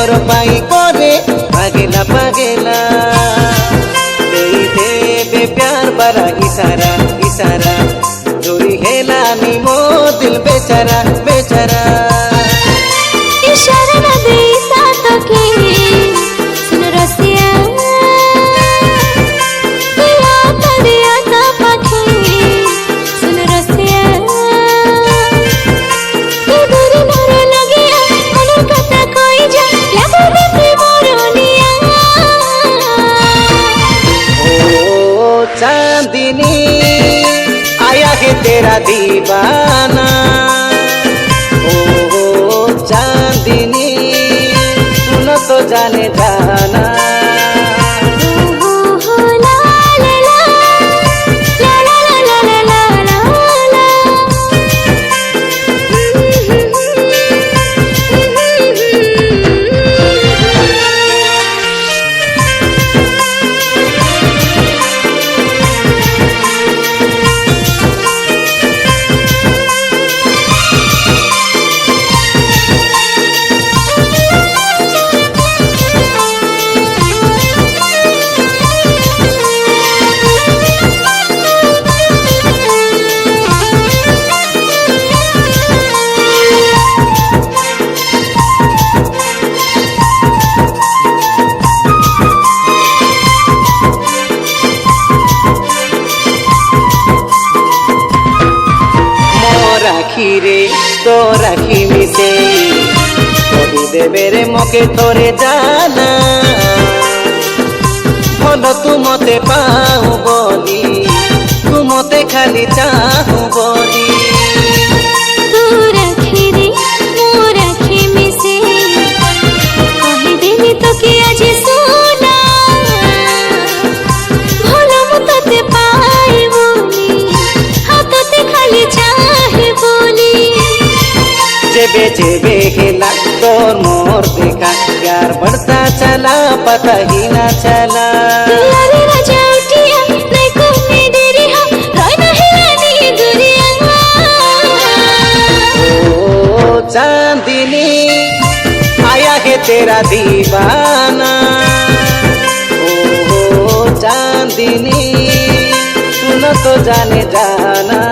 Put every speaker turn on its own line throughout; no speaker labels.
तोर पाई करे पागेला पागेला दे दे प्यार बड़ा इशारा इशारा चोरी हेला नी मो दिल बेचारा बेचारा
इशारा न दे साथ के सुन रसिया दिया तरिया ता पाखे सुन रसिया के दूरी नर लगिया मन कथा कोई जा लगो दे मोरनिया
ओ चांदनी आया है तेरा दीवाना ओ चांदनी सुनो तो जाने जाना रे तो राखी मिसे कही देवे रे मके तोरे जाना भलो तू मते पाऊ बोली तू मते खाली चाहू बोली
तू राखी रे मो राखी मिसे कही देवी तो के आज सोना भलो मु तते पाई बोली हाथ ते खाली चाहे बोली
जेबे जेबे खेला तोर मोर देखा प्यार बढ़ता चला पता ही ना चला
यारे राजा उठिया नहीं कोई देरी हा रोई नहीं रानी दुनिया
ओ चांदनी आया है तेरा दीवाना ओ चांदनी सुनो तो जाने जाना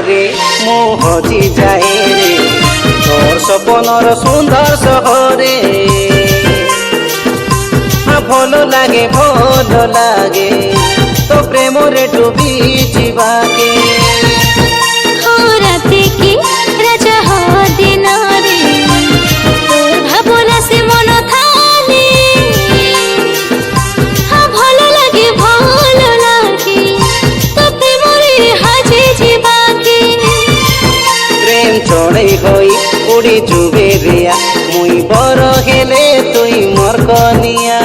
रे मुह हजी जाए रे तोर सपनर सुंदर सहरे भल लागे तो प्रेम रे डूबी जीवाके
हो राते की राजा हो दिन रे तोर भावना से मन थाने हाँ भल लागे तो प्रेम रे हाजे जीवाके
प्रेम चढ़ई होई उड़ी जुबे रिया मुई बर हेले तुई मोर कनिया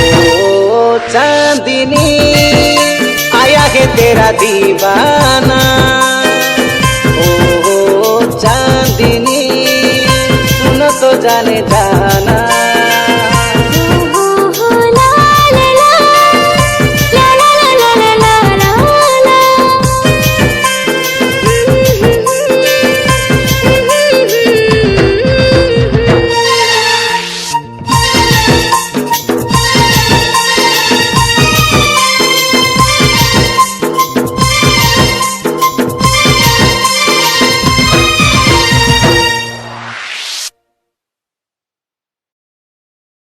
ओ चांदनी आया है तेरा दीवाना